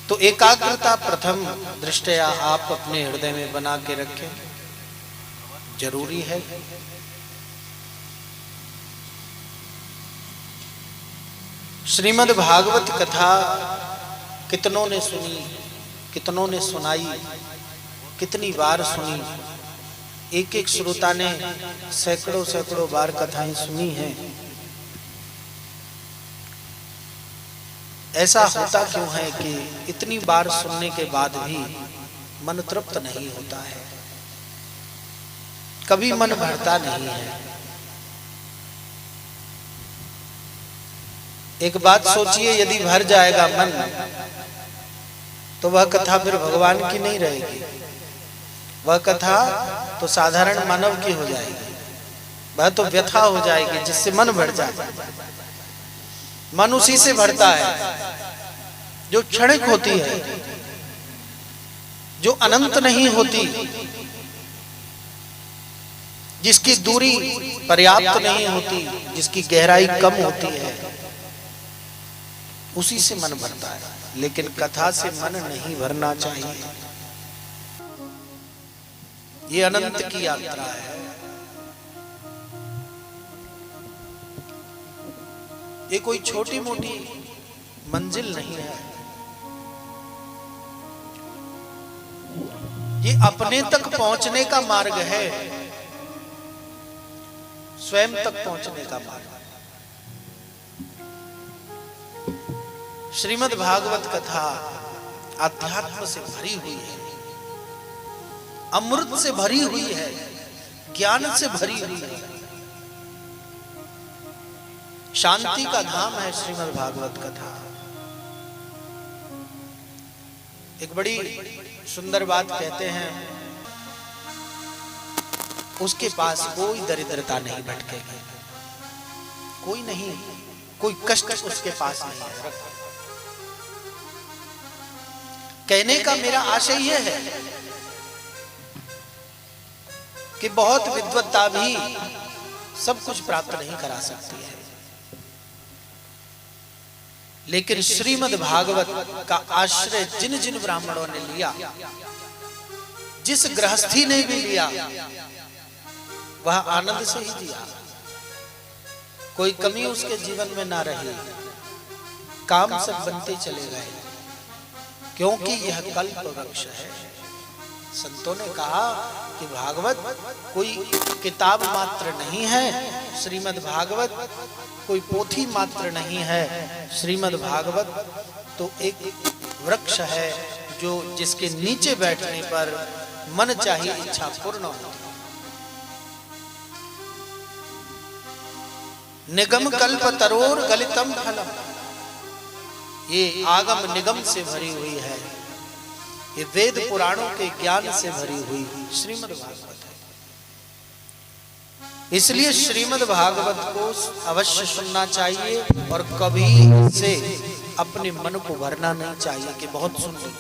तो एकाग्रता प्रथम दृष्टया आप अपने हृदय में बना के रखें, जरूरी है। श्रीमद् भागवत कथा कितनों ने सुनी, कितनों ने सुनाई, कितनी बार सुनी। एक एक श्रोता ने सैकड़ों सैकड़ों बार कथाएं सुनी हैं। ऐसा होता क्यों है कि इतनी बार सुनने के बाद भी मन तृप्त नहीं होता है, कभी मन भरता नहीं है। एक बात सोचिए, यदि भर जाएगा मन तो वह कथा फिर भगवान की नहीं रहेगी, वह कथा तो साधारण मानव की हो जाएगी, वह तो व्यथा हो जाएगी जिससे मन भर जाए। मन उसी से भरता है जो क्षणिक होती है, जो अनंत नहीं होती, जिसकी दूरी पर्याप्त नहीं होती, जिसकी गहराई कम होती है, उसी से मन भरता है। लेकिन कथा से मन नहीं भरना चाहिए। ये अनंत की यात्रा है। ये कोई छोटी मोटी मंजिल नहीं है। ये अपने तक पहुंचने का मार्ग है, स्वयं तक पहुंचने का मार्ग। श्रीमद् भागवत कथा अध्यात्म से भरी हुई है, अमृत से भरी हुई है, ज्ञान से भरी हुई है। शांति का धाम है श्रीमद् भागवत कथा। एक बड़ी सुंदर बात कहते हैं, उसके पास कोई दरिद्रता नहीं भटकेगी, कोई नहीं, कोई कष्ट उसके पास नहीं है। कहने का मेरा आशय यह है कि बहुत विद्वत्ता भी सब कुछ प्राप्त नहीं करा सकती है, लेकिन श्रीमद् भागवत का आश्रय जिन जिन ब्राह्मणों ने लिया, जिस गृहस्थी ने भी लिया, वह आनंद से ही दिया। कोई कमी उसके जीवन में ना रही, काम सब बनते चले गए, क्योंकि यह कल्प वृक्ष है। संतों ने कहा कि भागवत कोई किताब मात्र नहीं है, श्रीमद् भागवत कोई पोथी मात्र नहीं है, श्रीमद् भागवत तो एक वृक्ष है जो जिसके नीचे बैठने पर मन चाहिए इच्छा पूर्ण होती। निगम कल्प तरोर गलितम फलम, ये आगम निगम से भरी हुई है, ये वेद पुराणों के ज्ञान से भरी हुई श्रीमद् भागवत है। इसलिए श्रीमद् भागवत को अवश्य सुनना चाहिए और कभी से अपने मन को भरना नहीं चाहिए कि बहुत सुन ली,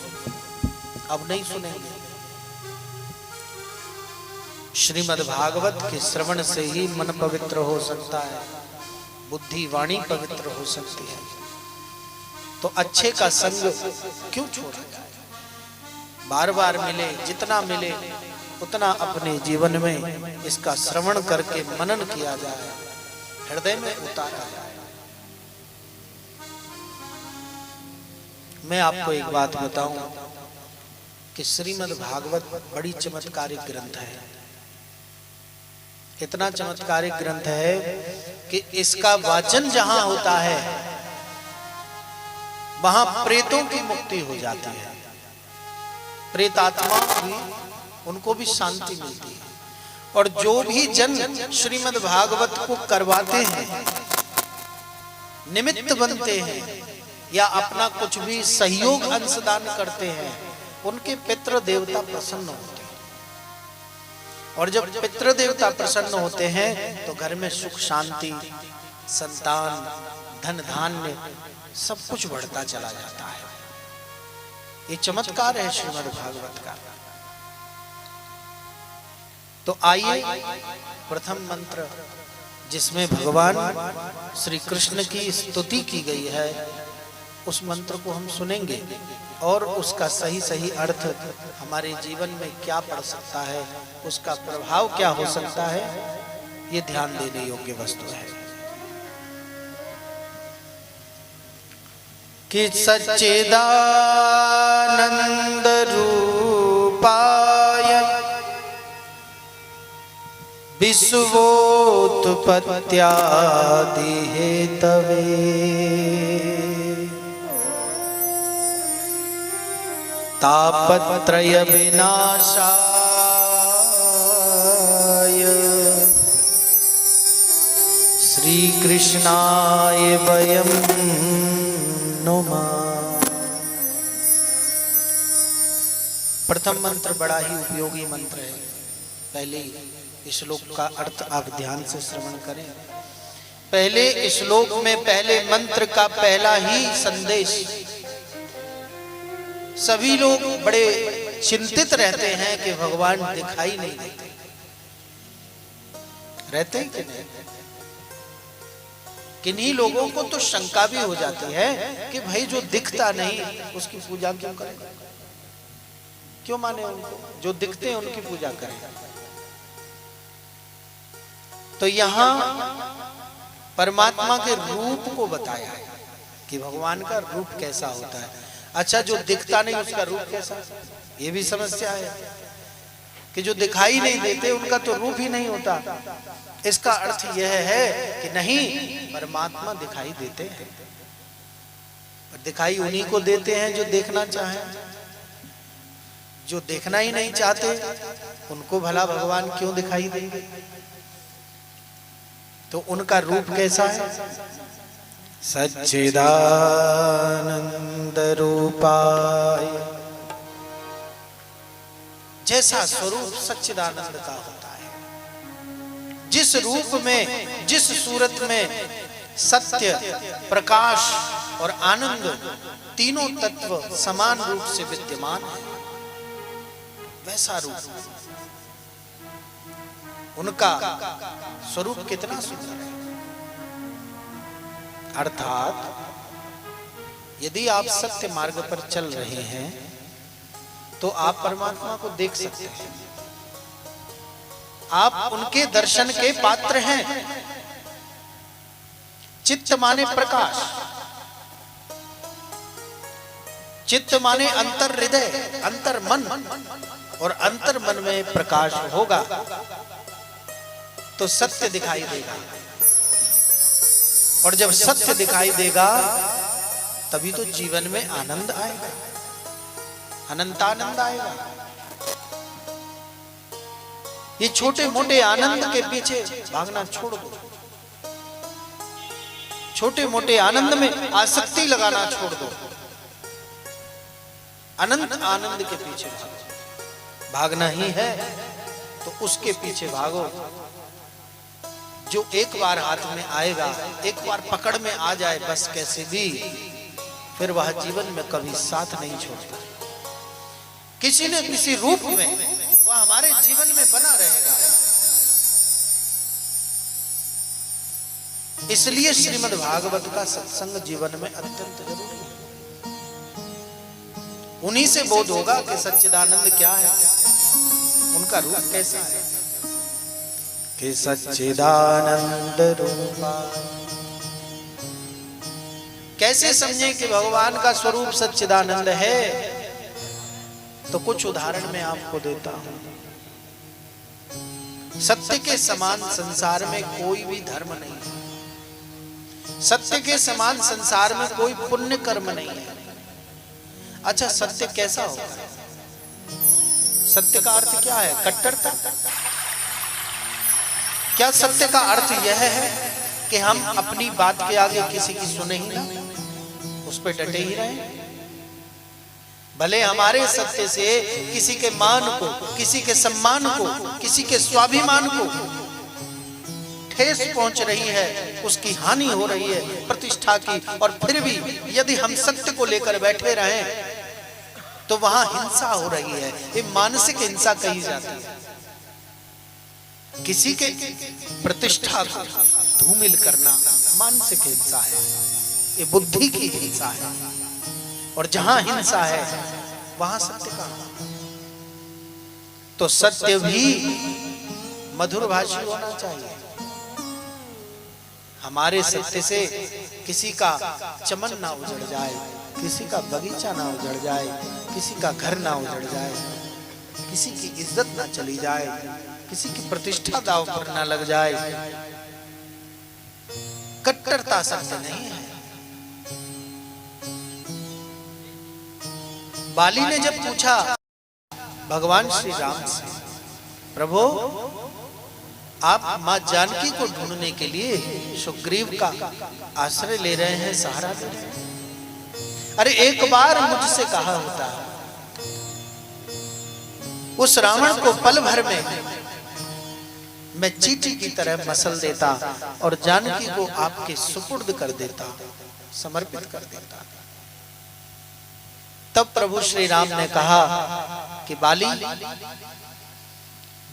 अब नहीं सुनेंगे। श्रीमद् भागवत के श्रवण से ही मन पवित्र हो सकता है, बुद्धि वाणी पवित्र हो सकती है। तो अच्छे का संग क्यों छोड़ा जाए? बार बार मिले, जितना मिले उतना अपने जीवन में इसका श्रवण करके मनन किया जाए, हृदय में उतारा जाए। मैं आपको एक बात बताऊं कि श्रीमद् भागवत बड़ी चमत्कारिक ग्रंथ है। इतना चमत्कारिक ग्रंथ है कि इसका वाचन जहां होता है वहां प्रेतों की मुक्ति हो जाती है, प्रेतात्मा भी, उनको भी शांति मिलती है। और जो भी जन श्रीमद् भागवत को करवाते हैं, निमित्त बनते हैं या अपना कुछ भी सहयोग अंशदान करते हैं, उनके पितृ देवता प्रसन्न होते हैं। और जब पितृ देवता प्रसन्न होते हैं तो घर में सुख शांति, संतान, धन धान्य सब कुछ बढ़ता चला जाता है। ये चमत्कार है श्रीमद् भागवत का। तो आइए प्रथम मंत्र जिसमें भगवान श्री कृष्ण की स्तुति की गई है, उस मंत्र को हम सुनेंगे और उसका सही सही अर्थ हमारे जीवन में क्या पड़ सकता है, उसका प्रभाव क्या हो सकता है, ये ध्यान देने योग्य वस्तु है। कि सच्चिदानंद रूपाय विश्वोत्पत्त्यादि हेतवे तापत्रय विनाशाय श्री कृष्णाय वयं नुमः। प्रथम मंत्र बड़ा ही उपयोगी मंत्र है। पहले श्लोक का अर्थ आप ध्यान से श्रवण करें। पहले श्लोक में पहले मंत्र का पहला ही संदेश, सभी लोग बड़े चिंतित रहते हैं कि भगवान दिखाई नहीं देते। रहते हैं कि नहीं? किन्हीं लोगों को तो शंका भी हो जाती है कि भाई जो दिखता नहीं उसकी पूजा क्यों करें, क्यों माने उनको, जो दिखते हैं उनकी पूजा करें। तो यहां परमात्मा के रूप को बताया है कि भगवान का रूप कैसा होता है। अच्छा, जो दिखता नहीं उसका रूप कैसा, ये भी समस्या है कि जो दिखाई नहीं देते उनका तो रूप ही नहीं होता। इसका अर्थ यह है कि नहीं, परमात्मा दिखाई देते हैं, पर दिखाई उन्हीं को देते हैं जो देखना चाहें। जो देखना ही नहीं चाहते उनको भला भगवान क्यों दिखाई देंगे? तो उनका रूप कैसा है? सच्चिदानंद रूपाय, जैसा स्वरूप सच्चिदानंद का होता है, जिस रूप में, जिस सूरत में सत्य, प्रकाश और आनंद तीनों तत्व समान रूप से विद्यमान है, वैसा रूप उनका स्वरूप कितना सुंदर है। अर्थात यदि आप सत्य मार्ग पर चल रहे हैं तो आप परमात्मा को देख सकते हैं, आप उनके दर्शन के पात्र हैं। चित्त माने प्रकाश, चित्त माने अंतर हृदय, अंतर मन, और अंतर मन में प्रकाश होगा तो सत्य दिखाई देगा, और जब सत्य दिखाई देगा तभी तो जीवन में आनंद आएगा, अनंतानंद आएगा। ये छोटे मोटे आनंद के पीछे भागना छोड़ दो, छोटे मोटे आनंद में आसक्ति लगाना छोड़ दो, अनंत आनंद के पीछे भागो। भागना ही है तो उसके पीछे भागो जो एक बार हाथ में आएगा, एक बार पकड़ में आ जाए बस कैसे भी, फिर वह जीवन में कभी साथ नहीं छोड़ता। किसी न किसी रूप में वह हमारे जीवन में बना रहेगा। इसलिए श्रीमद् भागवत का सत्संग जीवन में अत्यंत जरूरी है। उन्हीं से बोध होगा कि सच्चिदानंद क्या है, उनका रूप कैसा है। कि सच्चिदानंद रूपा, कैसे समझे कि भगवान का स्वरूप सच्चिदानंद है? तो कुछ उदाहरण मैं आपको देता हूं। सत्य के समान संसार में कोई भी धर्म नहीं है, सत्य के समान संसार में कोई पुण्य कर्म नहीं है। अच्छा, सत्य कैसा होगा? सत्य का अर्थ क्या है? कट्टरता? क्या सत्य का अर्थ यह है कि हम अपनी बात के आगे किसी की सुने ही ना, उस पर डटे ही रहे? भले हमारे सत्य से किसी के मान को, किसी के सम्मान को, किसी के स्वाभिमान को ठेस पहुंच रही है, उसकी हानि हो रही है प्रतिष्ठा की, और फिर भी यदि हम सत्य को लेकर बैठे रहें तो वहां हिंसा हो रही है। ये मानसिक हिंसा कही जाती है। किसी के प्रतिष्ठा को धूमिल करना मानसिक हिंसा है, ये बुद्धि की हिंसा है। और जहां हिंसा है वहां सत्य कहां? तो सत्य भी मधुर भाषी होना चाहिए। हमारे सत्य से किसी का चमन ना उजड़ जाए, किसी का बगीचा ना उजड़ जाए, किसी का घर ना उजड़ जाए, किसी की इज्जत ना चली जाए, किसी की प्रतिष्ठा दांव पर ना लग जाए। कट्टरता सत्य नहीं है। बाली ने जब पूछा भगवान श्री राम से, प्रभु आप मां जानकी को ढूंढने के लिए सुग्रीव का आश्रय ले रहे हैं, सहारा ले रहे हैं। अरे एक बार मुझसे कहा होता, उस रावण को पल भर में मैं चींटी की तरह मसल देता और जानकी को आपके सुपुर्द कर देता, समर्पित कर देता। तब प्रभु श्री राम ने कहा कि बाली,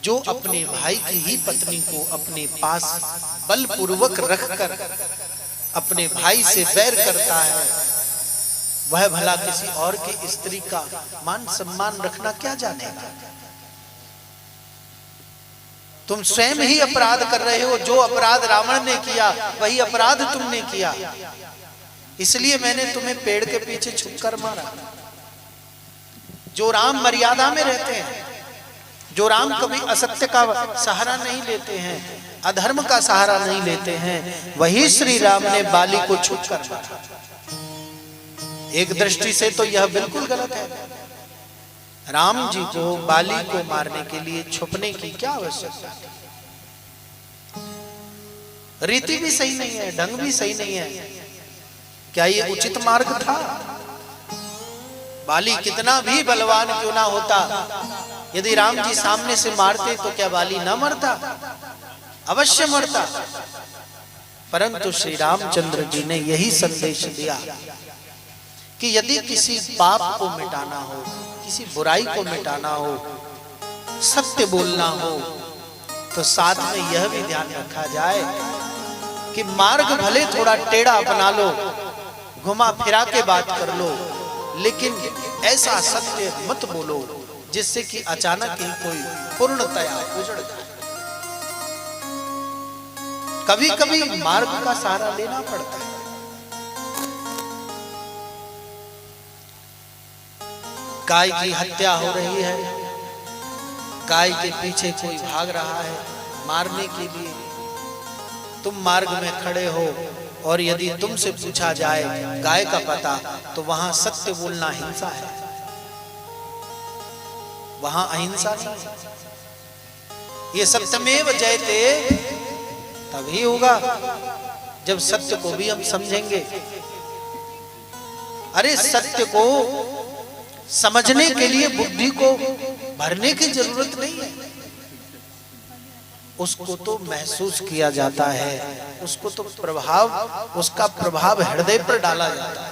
जो अपने भाई की ही पत्नी को अपने पास बलपूर्वक रखकर अपने भाई से वैर करता है, वह भला किसी और की स्त्री का मान सम्मान रखना क्या जानेगा? तुम स्वयं ही अपराध कर रहे हो। जो अपराध रावण ने किया वही अपराध तुमने किया, इसलिए मैंने तुम्हें पेड़ के पीछे छुपकर मारा। जो राम मर्यादा में रहते हैं, जो राम कभी असत्य का सहारा नहीं लेते हैं, अधर्म का सहारा नहीं लेते हैं, वही श्री राम ने बाली को छुपकर मारा। एक दृष्टि से तो यह बिल्कुल गलत है। राम जी को बाली को मारने के लिए छुपने की क्या आवश्यकता है? रीति भी सही नहीं है, ढंग भी सही नहीं है। क्या ये उचित मार्ग था? बाली कितना भी बलवान क्यों ना होता, यदि राम जी सामने से मारते तो क्या बाली न मरता? अवश्य मरता। परंतु श्री रामचंद्र जी ने यही संदेश दिया कि यदि किसी पाप को मिटाना हो, किसी बुराई को मिटाना हो, सत्य बोलना हो, तो साथ में यह भी ध्यान रखा जाए कि मार्ग भले थोड़ा टेढ़ा अपना लो, घुमा फिरा के बात कर लो, लेकिन ऐसा सत्य मत बोलो जिससे कि अचानक ही कोई पूर्णतया उजड़ जाए। कभी कभी मार्ग का सहारा लेना पड़ता है। गाय की हत्या हो रही है, गाय के पीछे कोई भाग रहा है मारने के लिए, तुम मार्ग में खड़े हो और यदि तुमसे पूछा जाए गाय का पता, तो वहां सत्य बोलना हिंसा है, वहां अहिंसा नहीं। ये सत्यमेव जयते तभी होगा जब सत्य को भी हम समझेंगे। अरे सत्य को समझने के लिए बुद्धि को भरने की जरूरत नहीं है, उसको तो महसूस किया जाता है, उसको तो उसका प्रभाव हृदय पर डाला जाता है।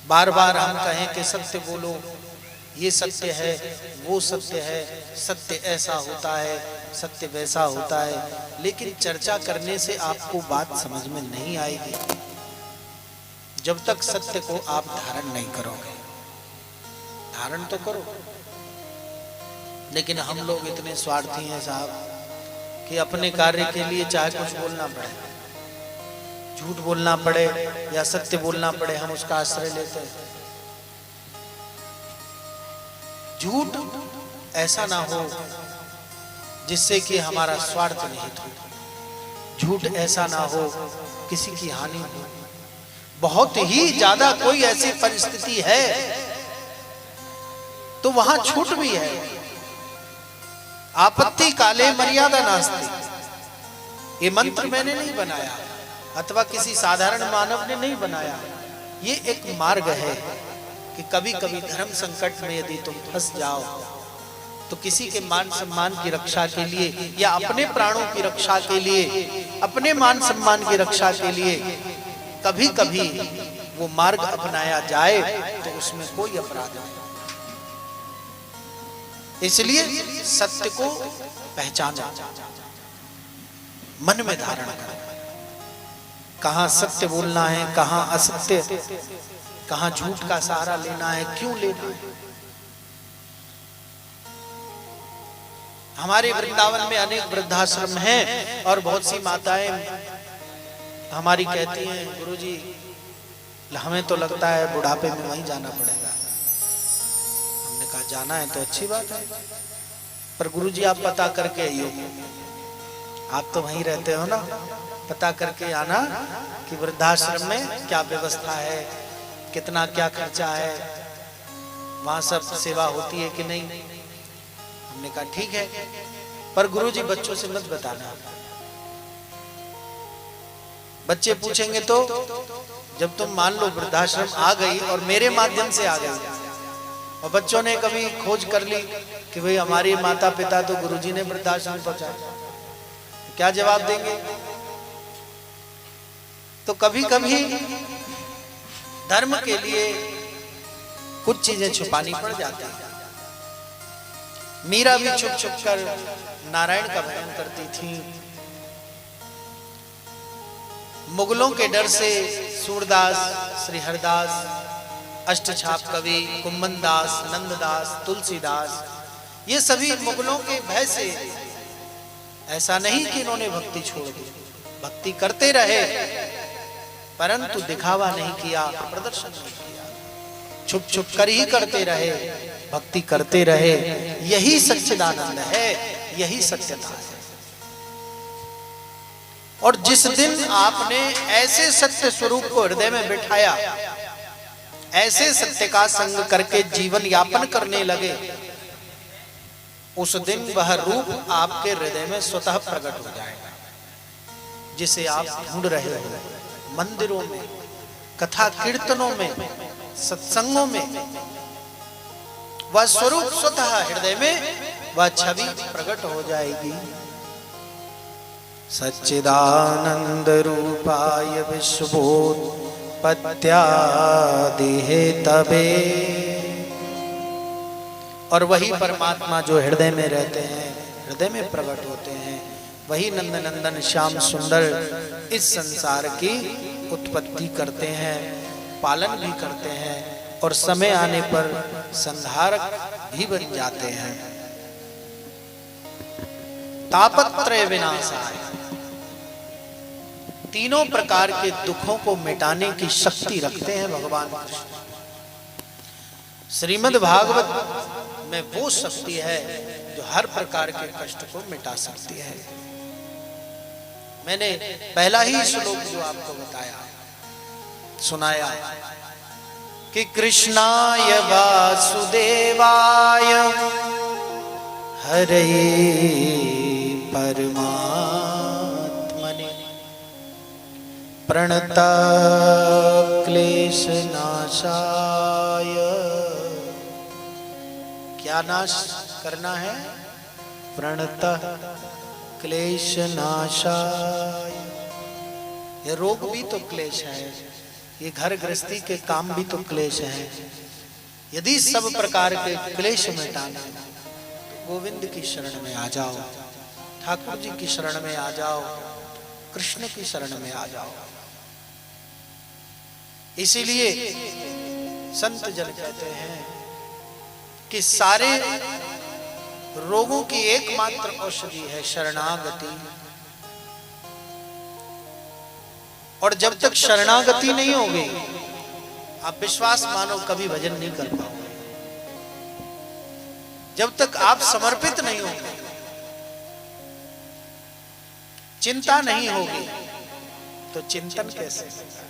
बार बार हम कहें कि सत्य बोलो, ये सत्य है, वो सत्य है, सत्य ऐसा होता है, सत्य वैसा होता है, लेकिन चर्चा करने से आपको बात समझ में नहीं आएगी जब तक सत्य को आप धारण नहीं करोगे। धारण तो करो, लेकिन हम लोग इतने स्वार्थी हैं साहब कि अपने कार्य के लिए चाहे कुछ बोलना पड़े, झूठ बोलना पड़े या सत्य बोलना पड़े, हम उसका आश्रय लेते हैं। झूठ ऐसा ना हो जिससे कि हमारा स्वार्थ निहित हो, झूठ ऐसा ना हो किसी की हानि हो। बहुत ही ज्यादा कोई ऐसी परिस्थिति है तो वहां छूट भी है। आपत्ति काले मर्यादा नास्ति, ये मंत्र मैंने नहीं बनाया अथवा किसी साधारण मानव ने नहीं बनाया। ये एक मार्ग है कि कभी कभी धर्म संकट में यदि तुम फंस जाओ तो किसी के मान सम्मान की रक्षा के लिए या अपने प्राणों की रक्षा के लिए, अपने मान सम्मान की रक्षा के लिए कभी कभी वो मार्ग अपनाया जाए तो उसमें कोई अपराध नहीं। इसलिए सत्य को पहचाना, मन में धारण करो, कहां सत्य बोलना है, कहां असत्य, कहां झूठ का सहारा लेना है, क्यों लेना है। हमारे वृंदावन में अनेक वृद्धाश्रम हैं और बहुत सी माताएं हमारी कहती हैं, गुरुजी हमें तो लगता है बुढ़ापे में वहीं जाना पड़ेगा। हमने कहा जाना है तो अच्छी बात है, पर गुरुजी आप पता करके आइयो, आप तो वहीं रहते हो ना, पता करके आना कि वृद्धाश्रम में क्या व्यवस्था है, कितना क्या खर्चा है, वहां सब सेवा होती है कि नहीं। हमने कहा ठीक है, पर गुरुजी बच्चों से मत बताना। बच्चे पूछेंगे तो जब तुम मान लो वृद्धाश्रम आ गई और मेरे माध्यम से आ गई और बच्चों ने कभी खोज कर ली कि भाई हमारे माता पिता तो गुरुजी ने वृद्धाश्रम पहुंचाया, तो क्या जवाब देंगे। तो कभी कभी धर्म के लिए कुछ चीजें छुपानी पड़ जाती हैं। मीरा भी छुप छुप कर नारायण का भजन करती थी। मुगलों के डर से सूरदास, श्री हरदास, अष्टछाप कवि, कुम्मन दास, नंददास, तुलसीदास, ये सभी मुगलों के भय से ऐसा नहीं कि इन्होंने भक्ति छोड़ दी, भक्ति करते रहे, परंतु दिखावा नहीं किया, प्रदर्शन नहीं किया, छुप छुप कर ही करते रहे, भक्ति करते रहे। यही सच्चिदानंद है, यही सत्यता है। और जिस दिन आपने ऐसे सत्य स्वरूप को हृदय में बिठाया, ऐसे सत्य का संग करके जीवन यापन करने लगे, उस दिन वह रूप आपके हृदय में स्वतः प्रकट हो जाएगा, जिसे आप ढूंढ रहे हो। मंदिरों में, कथा कीर्तनों में, सत्संगों में वह स्वरूप स्वतः हृदय में वह छवि प्रकट हो जाएगी। सच्चिदानंद रूपाय विश्वोत्पत्त्यादि तबे। और वही परमात्मा जो हृदय में रहते हैं, हृदय में प्रकट होते हैं, वही नंद नंदन श्याम सुंदर इस संसार की उत्पत्ति करते हैं, पालन भी करते हैं और समय आने पर संहारक भी बन जाते हैं। तापत्रय विनाशाय, तीनों प्रकार के दुखों को मिटाने की शक्ति रखते हैं भगवान कृष्ण। श्रीमद् भागवत में वो शक्ति है जो हर प्रकार के कष्ट को मिटा सकती है। मैंने पहला ही श्लोक जो आपको बताया, सुनाया कि कृष्णाय वासुदेवाय हरे परमात्मने प्रणत क्लेश नाशाय। क्या नाश करना है? प्रणत क्लेश नाशाय। ये रोग भी तो क्लेश है, ये घर गृहस्थी के काम भी तो क्लेश है। यदि सब प्रकार के क्लेश मिटाना तो गोविंद की शरण में आ जाओ, ठाकुर जी की शरण में आ जाओ, कृष्ण की शरण में आ जाओ। इसीलिए संत जन कहते हैं कि सारे रोगों की एकमात्र औषधि है शरणागति। और जब तक शरणागति नहीं होगी, आप विश्वास मानो कभी भजन नहीं कर पाओगे। जब तक आप समर्पित नहीं होंगे, चिंता नहीं होगी, तो चिंतन कैसे होगा?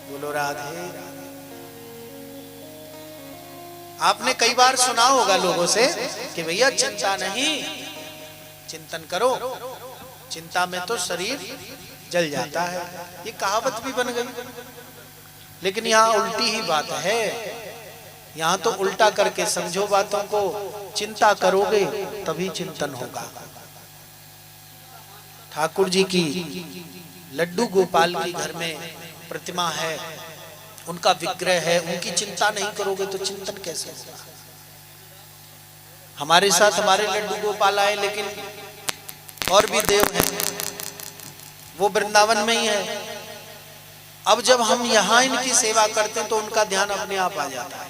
बोलो राधे राधे। आपने कई बार सुना होगा लोगों से कि भैया चिंता नहीं, चिंतन करो, चिंता में तो शरीर जल जाता है। ये कहावत भी बन गई, लेकिन यहाँ उल्टी ही बात है। यहाँ तो उल्टा करके समझो बातों को। चिंता करोगे तभी चिंतन होगा। ठाकुर जी की लड्डू गोपाल की घर में प्रतिमा है, उनका विग्रह है, उनकी चिंता नहीं करोगे तो चिंतन कैसे होगा? हमारे साथ हमारे लड्डू गोपाल आए, लेकिन और भी देव हैं, वो वृंदावन में ही है, अब जब हम यहां इनकी सेवा करते हैं तो उनका ध्यान अपने आप आ जाता है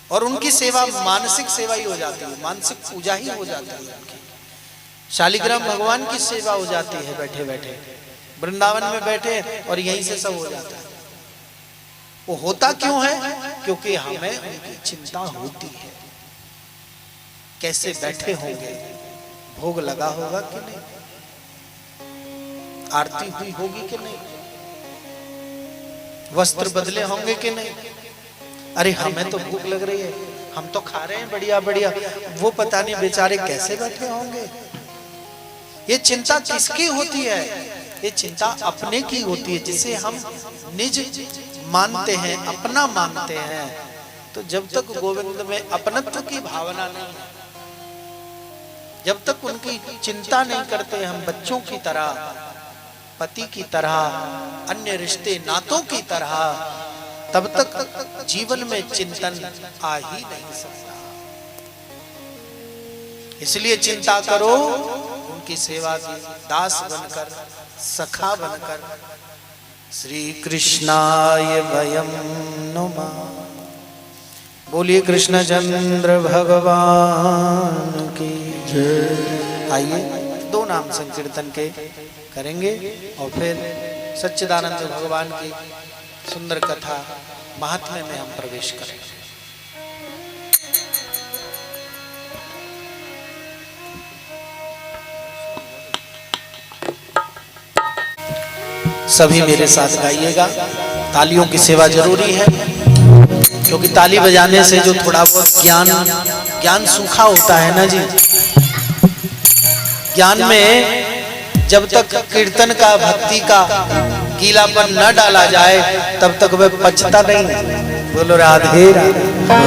और उनकी सेवा मानसिक सेवा ही हो जाती है, मानसिक पूजा ही हो जाती है उनकी। शालिग्राम भगवान की सेवा हो जाती है बैठे बैठे, वृंदावन में बैठे और यहीं से सब हो जाता है। वो होता क्यों है? क्योंकि हमें उनकी चिंता होती है, कैसे बैठे होंगे, भोग लगा होगा कि नहीं, आरती हुई होगी कि नहीं, वस्त्र बदले होंगे कि नहीं। अरे हमें तो भूख लग रही है, हम तो खा रहे हैं बढ़िया बढ़िया, वो पता नहीं बेचारे कैसे बैठे होंगे। ये चिंता किसकी होती है? ये चिंता अपने की होती है, जिसे हम निज मानते हैं, अपना मानते हैं। तो जब तक गोविंद में अपनत्व की भावना नहीं है, जब तक उनकी चिंता नहीं करते हम बच्चों की तरह, पति की तरह, अन्य रिश्ते नातों की तरह, तब तक जीवन में चिंतन आ ही नहीं सकता। इसलिए चिंता करो उनकी सेवा की, दास बनकर, सखा बनकर। श्री कृष्णाय वयं नुमः। बोलिए कृष्ण चंद्र भगवान की जय। आइए दो नाम संकीर्तन के करेंगे और फिर सच्चिदानंद भगवान की सुंदर कथा महात्म्य में हम प्रवेश करेंगे। सभी मेरे साथ गाइएगा। तालियों की सेवा जरूरी है, क्योंकि ताली बजाने से जो थोड़ा बहुत ज्ञान सूखा होता है ना जी, ज्ञान में जब तक कीर्तन का, भक्ति का गीलापन न डाला जाए तब तक वह पचता नहीं। बोलो राधे राधे।